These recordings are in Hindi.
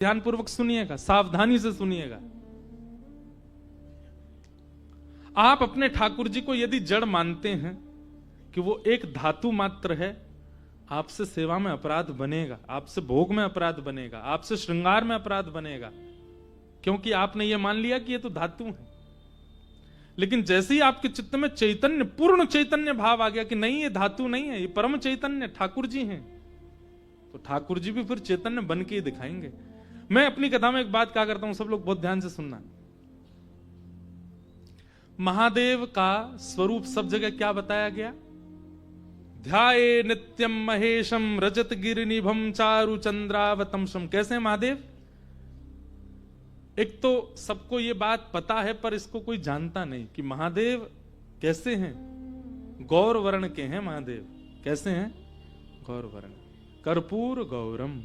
ध्यानपूर्वक सुनिएगा, सावधानी से सुनिएगा। आप अपने ठाकुर जी को यदि जड़ मानते हैं कि वो एक धातु मात्र है, आपसे सेवा में अपराध बनेगा, आपसे भोग में अपराध बनेगा, आपसे श्रृंगार में अपराध बनेगा, क्योंकि आपने ये मान लिया कि ये तो धातु है। लेकिन जैसे ही आपके चित्त में चैतन्य, पूर्ण चैतन्य भाव आ गया कि नहीं ये धातु नहीं है, ये परम चैतन्य ठाकुर जी हैं, तो ठाकुर जी भी फिर चैतन्य बन के ही दिखाएंगे। मैं अपनी कथा में एक बात कहा करता हूं, सब लोग बहुत ध्यान से सुनना। महादेव का स्वरूप सब जगह क्या बताया गया? ध्याये नित्यम महेशम रजत गिरिनिभम चारु चंद्रावतंशम। कैसे हैं महादेव? एक तो सबको ये बात पता है, पर इसको कोई जानता नहीं कि महादेव कैसे हैं। गौर वर्ण के हैं महादेव। कैसे हैं? गौर वर्ण, कर्पूर गौरम।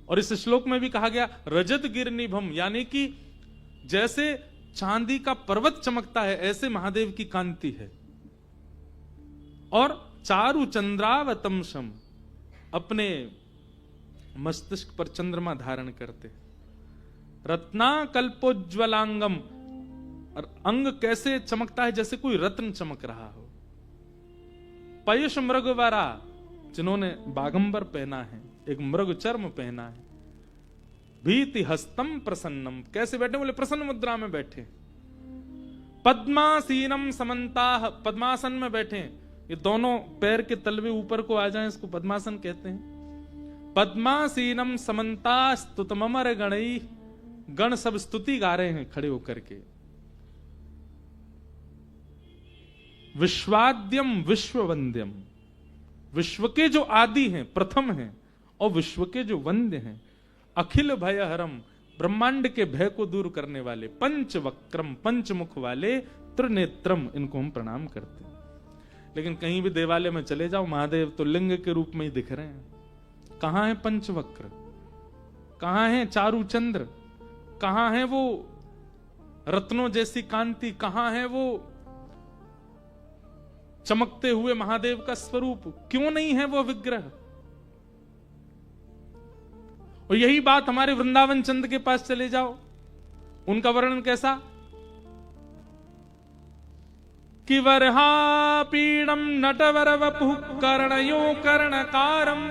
और इस श्लोक में भी कहा गया रजत गिरिनिभम, यानी कि जैसे चांदी का पर्वत चमकता है ऐसे महादेव की कांति है। और चारु चंद्रावतंशम, अपने मस्तिष्क पर चंद्रमा धारण करते। रत्ना कल्पोज्वलांगम, और अंग कैसे चमकता है? जैसे कोई रत्न चमक रहा हो। पयुष मृगवरा, जिन्होंने बागंबर पहना है, एक मृग चर्म पहना है। भीति हस्तम प्रसन्नम, कैसे बैठे? बोले प्रसन्न मुद्रा में बैठे। पद्मासीनम समन्ता, पद्मासन में बैठे। ये दोनों पैर के तलवे ऊपर को आ जाएं, इसको पद्मासन कहते हैं। पद्मासीनम समन्ता स्तुतमर गणई, गण सब स्तुति गा रहे हैं खड़े होकर के। विश्वाद्यम विश्ववंद्यम, विश्व के जो आदि हैं, प्रथम हैं, और विश्व के जो वंद्य हैं। अखिल भयहरम, ब्रह्मांड के भय को दूर करने वाले। पंचवक्रम, पंचमुख वाले। त्रिनेत्रम, इनको हम प्रणाम करते हैं। लेकिन कहीं भी देवालय में चले जाओ, महादेव तो लिंग के रूप में ही दिख रहे हैं। कहां है पंचवक्र? कहां है चारु चंद्र? कहां है वो रत्नों जैसी कांति? कहां है वो चमकते हुए महादेव का स्वरूप? क्यों नहीं है वो विग्रह? और यही बात हमारे वृंदावन चंद के पास चले जाओ, उनका वर्णन कैसा? कि वरहा पीडम नटवर वपुः कर्णयो कर्णकारम,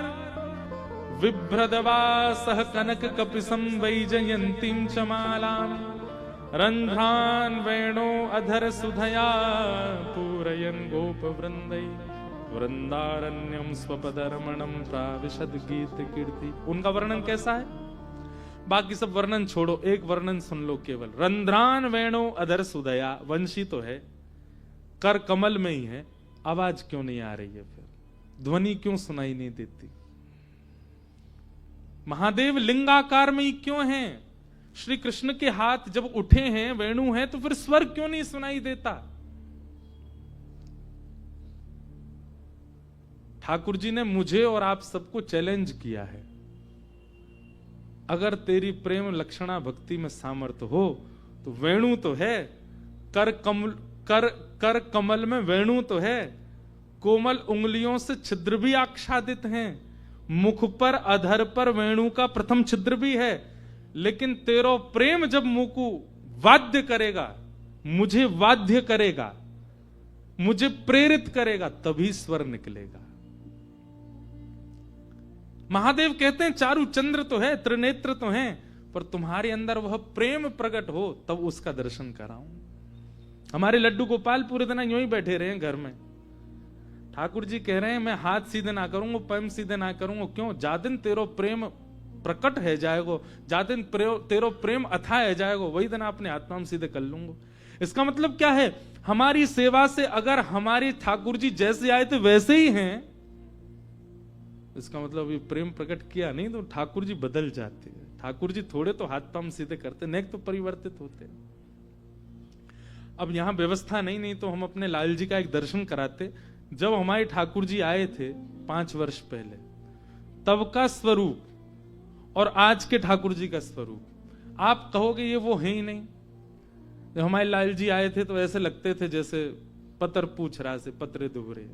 बिभ्रदवासः कनक कपिसं वैजयन्तीं च मालाम्, रन्ध्रान् वेणो अधर सुधया पूरयन् गोपवृन्दै, वृंदारण्यम स्वपदरमणम प्राविशद गीत कीर्ति। उनका वर्णन कैसा है? बाकी सब वर्णन छोड़ो, एक वर्णन सुन लो केवल। रंध्रान वेणो अधर सुदया, वंशी तो है, कर कमल में ही है, आवाज क्यों नहीं आ रही है? फिर ध्वनि क्यों सुनाई नहीं देती? महादेव लिंगाकार में ही क्यों हैं? श्री कृष्ण के हाथ जब उठे हैं, वेणु है, तो फिर स्वर क्यों नहीं सुनाई देता? ठाकुर जी ने मुझे और आप सबको चैलेंज किया है, अगर तेरी प्रेम लक्षणा भक्ति में सामर्थ्य हो तो वेणु तो है, कर कमल में वेणु तो है, कोमल उंगलियों से छिद्र भी आच्छादित हैं, मुख पर अधर पर वेणु का प्रथम छिद्र भी है। लेकिन तेरो प्रेम जब मुकु वाद्य करेगा, मुझे वाद्य करेगा, मुझे प्रेरित करेगा, तभी स्वर निकलेगा। महादेव कहते हैं चारु चंद्र तो है, त्रिनेत्र तो हैं, पर तुम्हारे अंदर वह प्रेम प्रकट हो तब उसका दर्शन कराऊं। हमारे लड्डू गोपाल पूरे दिन यूं ही बैठे रहे घर में। ठाकुर जी कह रहे हैं मैं हाथ सीधे ना करूंगा, पैर सीधे ना करूंगा। क्यों? जा दिन तेरो प्रेम प्रकट है जाएगो, जा दिन तेरो प्रेम अथाह है जाएगो, वही दिन अपने आत्मा में सीधे कर लूंगा। इसका मतलब क्या है? हमारी सेवा से अगर हमारे ठाकुर जी जैसे आए थे वैसे ही हैं, इसका मतलब ये प्रेम प्रकट किया नहीं तो ठाकुर जी बदल जाते हैं। ठाकुर जी थोड़े तो हाथ पांव सीधे करते, नेक तो परिवर्तित होते। अब यहां व्यवस्था नहीं तो हम अपने लाल जी का एक दर्शन कराते। जब हमारे ठाकुर जी आए थे 5 वर्ष पहले, तब का स्वरूप और आज के ठाकुर जी का स्वरूप, आप कहोगे ये वो है ही नहीं। जब हमारे लाल जी आए थे तो ऐसे लगते थे जैसे पत्र पूछ रहा से पत्रे दुबरे।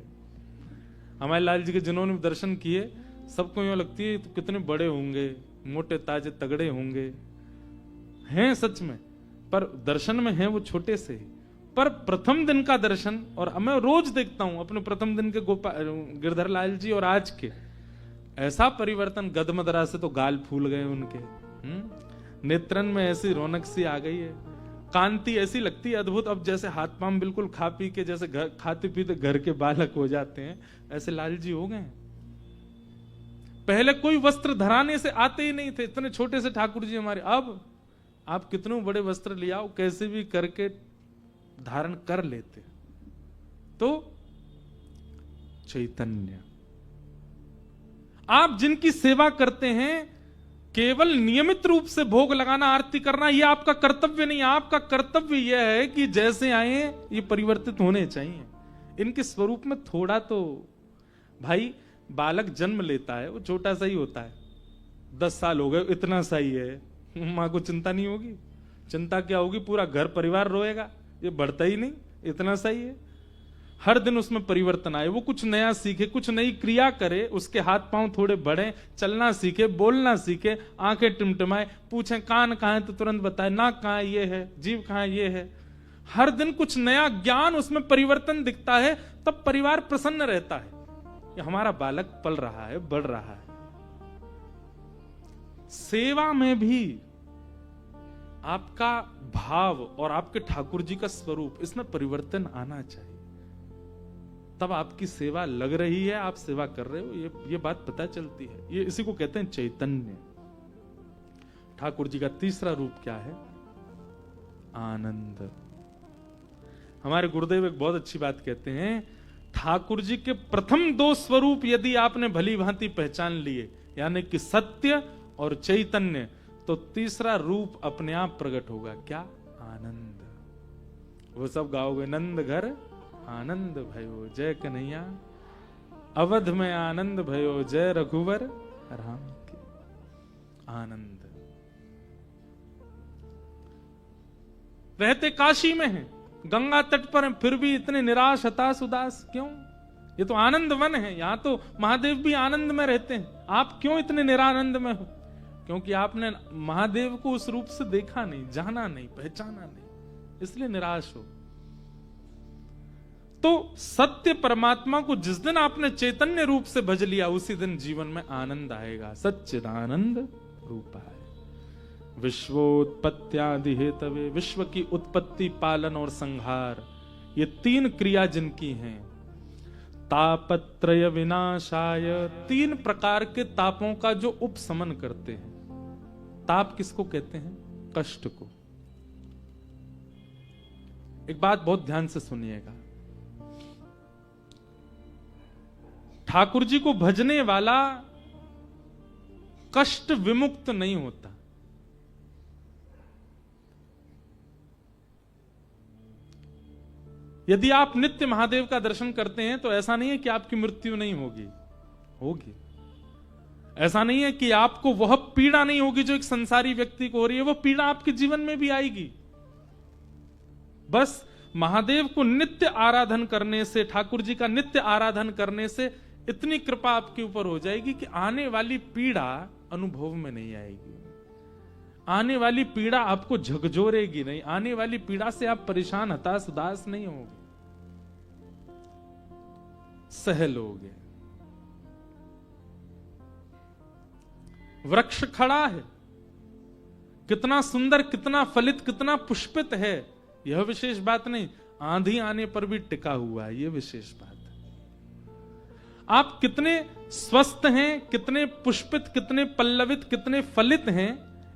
हमारे लाल जी के जिन्होंने दर्शन किए सबको यूं लगती है तो कितने बड़े होंगे, मोटे ताजे तगड़े होंगे, हैं सच में, पर दर्शन में हैं वो छोटे से ही। पर प्रथम दिन का दर्शन, और मैं रोज देखता हूं अपने प्रथम दिन के गिरधर लाल जी और आज के, ऐसा परिवर्तन, गदमदरा से तो गाल फूल गए उनके, नेत्रन में ऐसी रौनक सी आ गई है, कांति ऐसी लगती है अद्भुत। अब जैसे हाथ पांव बिल्कुल खा पी के जैसे खाते पीते घर के बालक हो जाते हैं, ऐसे लाल जी हो गए। पहले कोई वस्त्र धराने से आते ही नहीं थे, इतने छोटे से ठाकुर जी हमारे। अब आप कितने बड़े वस्त्र ले आओ, कैसे भी करके धारण कर लेते। तो चैतन्य, आप जिनकी सेवा करते हैं, केवल नियमित रूप से भोग लगाना, आरती करना, यह आपका कर्तव्य नहीं। आपका कर्तव्य यह है कि जैसे आए ये परिवर्तित होने चाहिए। इनके स्वरूप में थोड़ा तो, भाई बालक जन्म लेता है वो छोटा सा ही होता है, 10 साल हो गए इतना सा ही है, मां को चिंता नहीं होगी। चिंता क्या होगी, पूरा घर परिवार रोएगा, ये बढ़ता ही नहीं, इतना सा ही है। हर दिन उसमें परिवर्तन आए, वो कुछ नया सीखे, कुछ नई क्रिया करे, उसके हाथ पांव थोड़े बढ़े, चलना सीखे, बोलना सीखे, आंखें टिमटिमाए, पूछें कान कहां है तो तुरंत बताए, नाक कहां है ये है, जीभ कहां है ये है। हर दिन कुछ नया ज्ञान, उसमें परिवर्तन दिखता है, तब परिवार प्रसन्न रहता है कि हमारा बालक पल रहा है, बढ़ रहा है। सेवा में भी आपका भाव और आपके ठाकुर जी का स्वरूप, इसमें परिवर्तन आना चाहिए, तब आपकी सेवा लग रही है, आप सेवा कर रहे हो, ये बात पता चलती है। ये इसी को कहते हैं चैतन्य। ठाकुर जी का तीसरा रूप क्या है? आनंद। हमारे गुरुदेव एक बहुत अच्छी बात कहते हैं, ठाकुर जी के प्रथम 2 स्वरूप यदि आपने भली भांति पहचान लिए, यानी कि सत्य और चैतन्य, तो तीसरा रूप अपने आप प्रकट होगा। क्या? आनंद। वो सब गाओगे, नंद घर आनंद भयो जय कन्हैया, अवध में आनंद भयो जय रघुवर राम के। आनंद। रहते काशी में हैं, गंगा तट पर हैं, फिर भी इतने निराश, हताश, उदास क्यों? ये तो आनंद वन है, यहां तो महादेव भी आनंद में रहते हैं। आप क्यों इतने निरानंद में हो? क्योंकि आपने महादेव को उस रूप से देखा नहीं, जाना नहीं, पहचाना नहीं, इसलिए निराश हो। तो सत्य परमात्मा को जिस दिन आपने चैतन्य रूप से भज लिया, उसी दिन जीवन में आनंद आएगा। सच्चिदानंद रूपाय विश्वोत्पत्त्यादि हेतवे, विश्व की उत्पत्ति, पालन और संहार, ये 3 क्रिया जिनकी हैं। तापत्रय विनाशाय, 3 प्रकार के तापों का जो उपशमन करते हैं। ताप किसको कहते हैं? कष्ट को। एक बात बहुत ध्यान से सुनिएगा, ठाकुर जी को भजने वाला कष्ट विमुक्त नहीं होता। यदि आप नित्य महादेव का दर्शन करते हैं तो ऐसा नहीं है कि आपकी मृत्यु नहीं होगी, होगी। ऐसा नहीं है कि आपको वह पीड़ा नहीं होगी जो एक संसारी व्यक्ति को हो रही है, वह पीड़ा आपके जीवन में भी आएगी। बस महादेव को नित्य आराधन करने से, ठाकुर जी का नित्य आराधन करने से इतनी कृपा आपके ऊपर हो जाएगी कि आने वाली पीड़ा अनुभव में नहीं आएगी। आने वाली पीड़ा आपको झकझोरेगी नहीं, आने वाली पीड़ा से आप परेशान, हताश, उदास नहीं होगे, सह लोगे। वृक्ष खड़ा है, कितना सुंदर, कितना फलित, कितना पुष्पित है, यह विशेष बात नहीं, आंधी आने पर भी टिका हुआ है, यह विशेष बात है। आप कितने स्वस्थ हैं, कितने पुष्पित, कितने पल्लवित, कितने फलित हैं,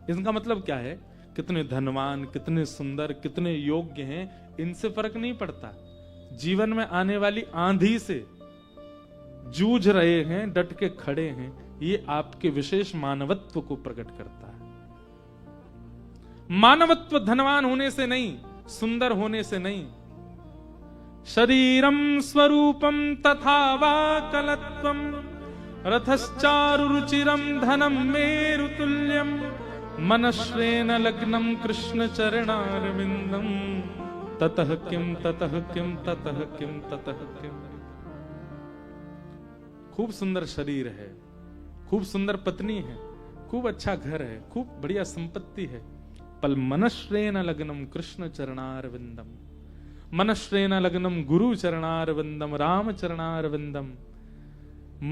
इसका मतलब क्या है? कितने धनवान, कितने सुंदर, कितने योग्य हैं, इनसे फर्क नहीं पड़ता। जीवन में आने वाली आंधी से जूझ रहे हैं, डट के खड़े हैं, ये आपके विशेष मानवत्व को प्रकट करता है। मानवत्व धनवान होने से नहीं, सुंदर होने से नहीं। शरीरम स्वरूपम तथा वा कलत्वम, रथश्चारु रुचिरम धनम मेरुतुल्यम, मनश्रेण लग्नम कृष्ण चरणारविंदम, ततः किम ततः किम ततः किम ततः किम। खूब सुंदर शरीर है, खूब सुंदर पत्नी है, खूब अच्छा घर है, खूब बढ़िया संपत्ति है, पल मनश्रेण लग्नम कृष्ण चरणारविंदम, मनश्रेण लग्नम गुरु चरणारविंदम, राम चरणारविंदम।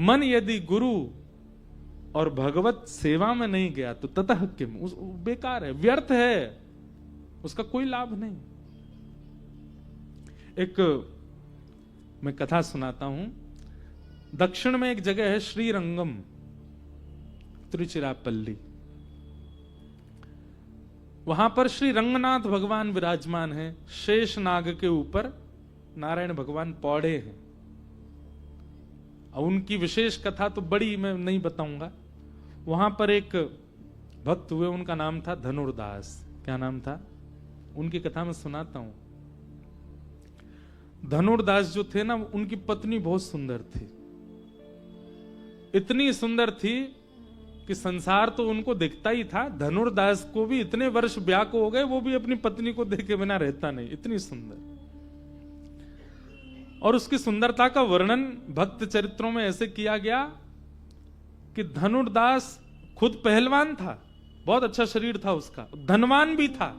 मन यदि गुरु और भगवत सेवा में नहीं गया तो ततः किम, बेकार है, व्यर्थ है, उसका कोई लाभ नहीं। एक मैं कथा सुनाता हूं। दक्षिण में एक जगह है श्रीरंगम, तिरुचिरापल्ली। वहां पर श्री रंगनाथ भगवान विराजमान है। शेष नाग के ऊपर नारायण भगवान पौड़े हैं। और उनकी विशेष कथा तो बड़ी मैं नहीं बताऊंगा। वहां पर एक भक्त हुए, उनका नाम था धनुर्दास। क्या नाम था? उनकी कथा में सुनाता हूं। धनुर्दास जो थे ना, उनकी पत्नी बहुत सुंदर थी, इतनी सुंदर थी कि संसार तो उनको दिखता ही था। धनुर्दास को भी इतने वर्ष ब्याह को हो गए, वो भी अपनी पत्नी को देखे बिना रहता नहीं, इतनी सुंदर। और उसकी सुंदरता का वर्णन भक्त चरित्रों में ऐसे किया गया कि धनुर्दास खुद पहलवान था, बहुत अच्छा शरीर था उसका, धनवान भी था,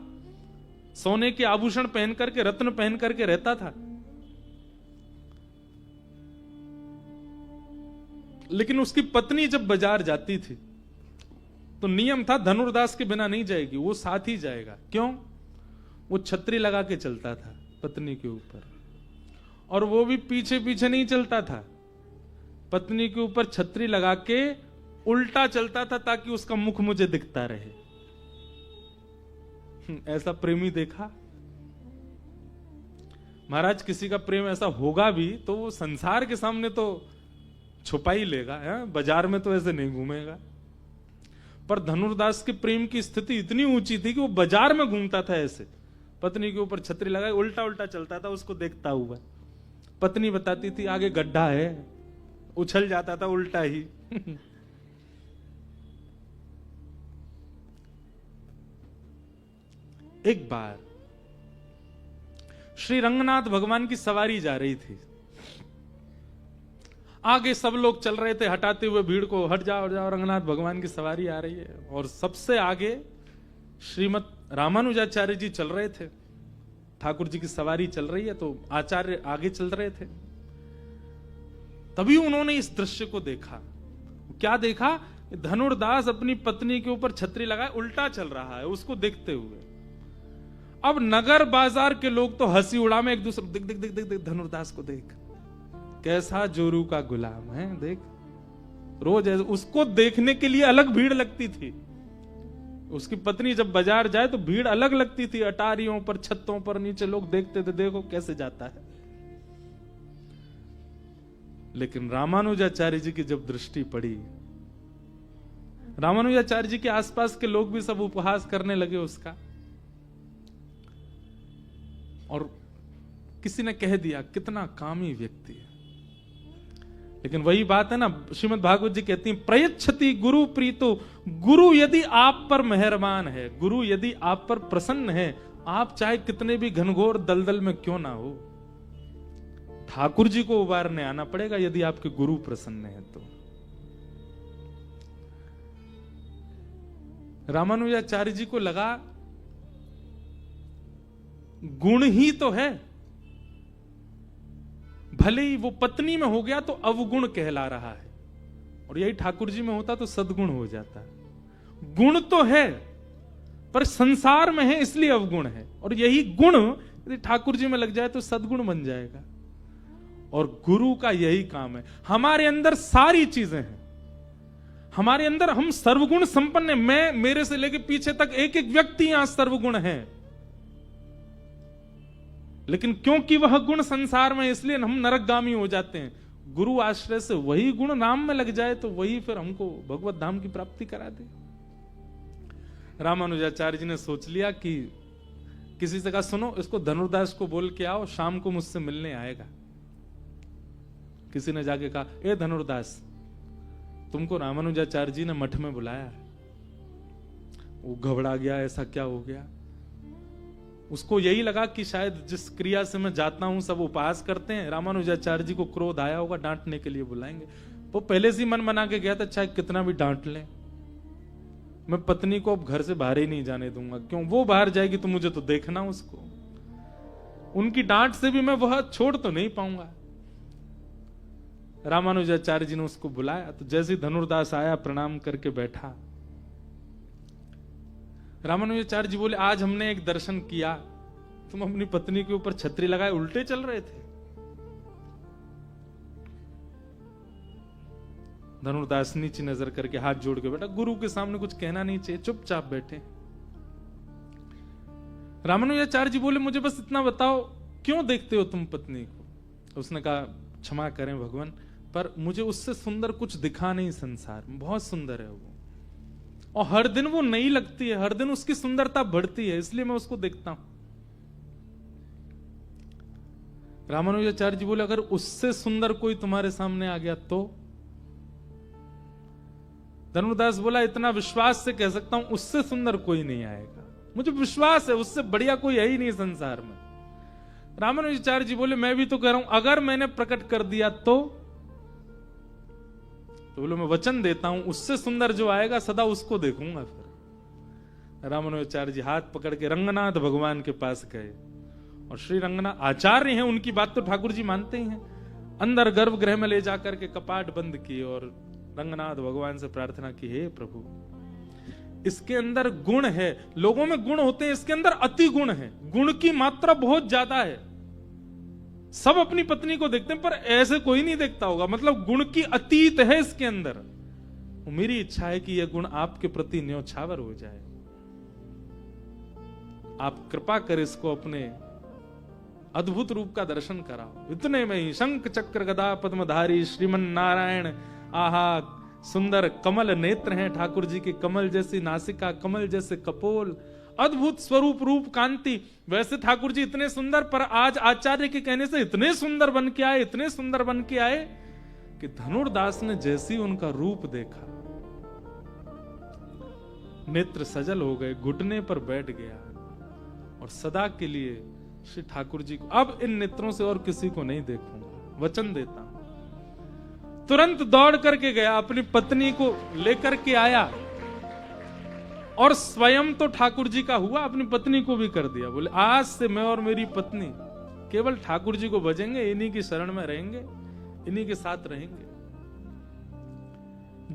सोने के आभूषण पहन करके, रत्न पहन करके रहता था। लेकिन उसकी पत्नी जब बाजार जाती थी तो नियम था धनुर्दास के बिना नहीं जाएगी, वो साथ ही जाएगा। क्यों? वो छतरी लगा के चलता था पत्नी के ऊपर, और वो भी पीछे पीछे नहीं चलता था, पत्नी के ऊपर छतरी लगा के उल्टा चलता था ताकि उसका मुख मुझे दिखता रहे। ऐसा प्रेमी देखा? महाराज, किसी का प्रेम ऐसा होगा भी तो वो संसार के सामने तो छुपा ही लेगा, बाजार में तो ऐसे नहीं घूमेगा। पर धनुर्दास के प्रेम की स्थिति इतनी ऊंची थी कि वो बाजार में घूमता था ऐसे, पत्नी के ऊपर छतरी लगाए उल्टा उल्टा चलता था उसको देखता हुआ। पत्नी बताती थी आगे गड्ढा है, उछल जाता था उल्टा ही। एक बार श्री रंगनाथ भगवान की सवारी जा रही थी, आगे सब लोग चल रहे थे हटाते हुए भीड़ को, हट जाओ हट जाओ, रंगनाथ भगवान की सवारी आ रही है। और सबसे आगे श्रीमद रामानुजाचार्य जी चल रहे थे, ठाकुर जी की सवारी चल रही है तो आचार्य आगे चल रहे थे। तभी उन्होंने इस दृश्य को देखा। क्या देखा? धनुर्दास अपनी पत्नी के ऊपर छतरी लगाए उल्टा चल रहा है, उसको देखते हुए। अब नगर बाजार के लोग तो हंसी उड़ा में एक दूसरे, देख देख देख देख, देख धनुर्दास को देख, कैसा जोरू का गुलाम है, देख। रोज उसको देखने के लिए अलग भीड़ लगती थी। उसकी पत्नी जब बाजार जाए तो भीड़ अलग लगती थी, अटारियों पर, छतों पर, नीचे लोग देखते थे, देखो कैसे जाता है। लेकिन रामानुजाचार्य जी की जब दृष्टि पड़ी, रामानुजाचार्य जी के आसपास के लोग भी सब उपहास करने लगे उसका। और किसी ने कह दिया कितना कामी व्यक्ति है। लेकिन वही बात है ना, श्रीमद् भागवत जी कहती हैं प्रयच्छति गुरु प्रीतो, गुरु यदि आप पर मेहरबान है, गुरु यदि आप पर प्रसन्न है, आप चाहे कितने भी घनघोर दलदल में क्यों ना हो, ठाकुर जी को उबारने आना पड़ेगा यदि आपके गुरु प्रसन्न है तो। रामानुजाचार्य जी को लगा गुण ही तो है, भले ही वो पत्नी में हो गया तो अवगुण कहला रहा है, और यही ठाकुर जी में होता तो सद्गुण हो जाता। गुण तो है पर संसार में है इसलिए अवगुण है, और यही गुण यदि ठाकुर जी में लग जाए तो सद्गुण बन जाएगा। और गुरु का यही काम है। हमारे अंदर सारी चीजें हैं, हमारे अंदर हम सर्वगुण संपन्न है। मैं, मेरे से लेके पीछे तक एक एक व्यक्ति यहां सर्वगुण है, लेकिन क्योंकि वह गुण संसार में, इसलिए हम नरकगामी हो जाते हैं। गुरु आश्रय से वही गुण नाम में लग जाए तो वही फिर हमको भगवत धाम की प्राप्ति करा दे। रामानुजाचार्य जी ने सोच लिया कि किसी से कहा सुनो, इसको धनुर्दास को बोल के आओ, शाम को मुझसे मिलने आएगा। किसी ने जाके कहा ए धनुर्दास, तुमको रामानुजाचार्य जी ने मठ में बुलाया। वो घबरा गया, ऐसा क्या हो गया। उसको यही लगा कि शायद जिस क्रिया से मैं जाता हूं सब उपहास करते हैं, रामानुजाचार्य जी को क्रोध आया होगा, डांटने के लिए बुलाएंगे। वो पहले से मन बना के गया था चाहे कितना भी डांट लें। मैं पत्नी को अब घर से बाहर ही नहीं जाने दूंगा। क्यों? वो बाहर जाएगी तो मुझे तो देखना उसको, उनकी डांट से भी मैं वह छोड़ तो नहीं पाऊंगा। रामानुजाचार्य जी ने उसको बुलाया, तो जैसे धनुर्दास आया प्रणाम करके बैठा, रामानुजाचार्य जी बोले, आज हमने एक दर्शन किया, तुम अपनी पत्नी के ऊपर छतरी लगाए उल्टे चल रहे थे। धनुर्दास नीची नजर करके हाथ जोड़ के बैठा, गुरु के सामने कुछ कहना नहीं चाहिए, चुपचाप बैठे। रामानुजाचार्य जी बोले, मुझे बस इतना बताओ, क्यों देखते हो तुम पत्नी को? उसने कहा, क्षमा करें भगवान, पर मुझे उससे सुंदर कुछ दिखा नहीं संसार में, बहुत सुंदर है वो, और हर दिन वो नई लगती है, हर दिन उसकी सुंदरता बढ़ती है, इसलिए मैं उसको देखता हूं। रामानुजाचार्य जी बोले, अगर उससे सुंदर कोई तुम्हारे सामने आ गया तो? धनुर्दास बोला, इतना विश्वास से कह सकता हूं, उससे सुंदर कोई नहीं आएगा, मुझे विश्वास है, उससे बढ़िया कोई है ही नहीं संसार में। रामानुजाचार्य जी बोले, मैं भी तो कह रहा हूं, अगर मैंने प्रकट कर दिया तो बोले, मैं वचन देता हूं, उससे सुंदर जो आएगा सदा उसको देखूंगा। फिर रामानुजाचार्य जी हाथ पकड़ के रंगनाथ भगवान के पास गए, और श्री रंगनाथ आचार्य हैं, उनकी बात तो ठाकुर जी मानते ही हैं। अंदर गर्भगृह में ले जाकर के कपाट बंद किए और रंगनाथ भगवान से प्रार्थना की, हे प्रभु, इसके अंदर गुण है, लोगों में गुण होते हैं, इसके अंदर अति गुण है, गुण की मात्रा बहुत ज्यादा है। सब अपनी पत्नी को देखते हैं, पर ऐसे कोई नहीं देखता होगा, मतलब गुण की अतीत है इसके अंदर। मेरी इच्छा है कि यह गुण आपके प्रति न्योछावर हो जाए, आप कृपा कर इसको अपने अद्भुत रूप का दर्शन कराओ। इतने में ही शंख चक्र गदा पद्मधारी श्रीमन नारायण, आहा सुंदर कमल नेत्र हैं ठाकुर जी के, कमल जैसी नासिका, कमल जैसे कपोल, अद्भुत स्वरूप रूप कांति। वैसे ठाकुर जी इतने सुंदर, पर आज आचार्य के कहने से इतने सुंदर बन के आए, इतने सुंदर बन के आए कि धनुर्दास ने जैसी उनका रूप देखा, नेत्र सजल हो गए, घुटने पर बैठ गया, और सदा के लिए श्री ठाकुर जी को, अब इन नेत्रों से और किसी को नहीं देखूंगा, वचन देता हूं। तुरंत दौड़ करके गया, अपनी पत्नी को लेकर के आया, और स्वयं तो ठाकुर जी का हुआ, अपनी पत्नी को भी कर दिया। बोले, आज से मैं और मेरी पत्नी केवल ठाकुर जी को भजेंगे, इन्हीं की शरण में रहेंगे, इन्हीं के साथ रहेंगे।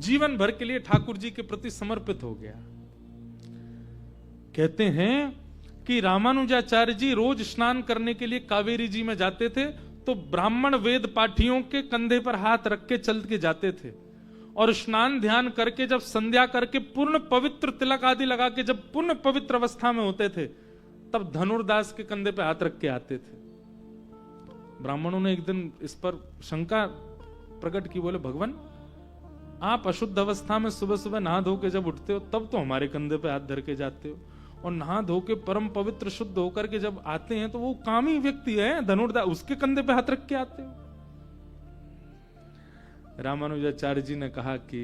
जीवन भर के लिए ठाकुर जी के प्रति समर्पित हो गया। कहते हैं कि रामानुजाचार्य जी रोज स्नान करने के लिए कावेरी जी में जाते थे, तो ब्राह्मण वेद पाठियों के कंधे पर हाथ रख के चल के जाते थे, और स्नान ध्यान करके जब संध्या करके पूर्ण पवित्र तिलक आदि लगा के जब पूर्ण पवित्र अवस्था में होते थे, तब धनुर्दास के कंधे पे हाथ रख के आते थे। ब्राह्मणों ने एक दिन इस पर शंका प्रकट की, बोले, भगवान आप अशुद्ध अवस्था में सुबह सुबह नहा धो के जब उठते हो, तब तो हमारे कंधे पे हाथ धर के जाते हो, और नहा धो के परम पवित्र शुद्ध होकर के जब आते हैं तो वो कामी व्यक्ति है धनुर्दास, उसके कंधे पे हाथ रख के आते हो। रामानुजाचार्य जी ने कहा कि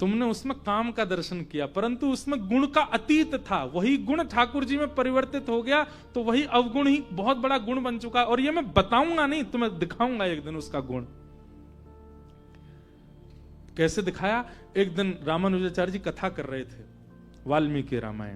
तुमने उसमें काम का दर्शन किया, परंतु उसमें गुण का अतीत था, वही गुण ठाकुर जी में परिवर्तित हो गया, तो वही अवगुण ही बहुत बड़ा गुण बन चुका, और ये मैं बताऊंगा नहीं, तुम्हें दिखाऊंगा एक दिन उसका गुण। कैसे दिखाया? एक दिन रामानुजाचार्य जी कथा कर रहे थे, वाल्मीकि रामायण,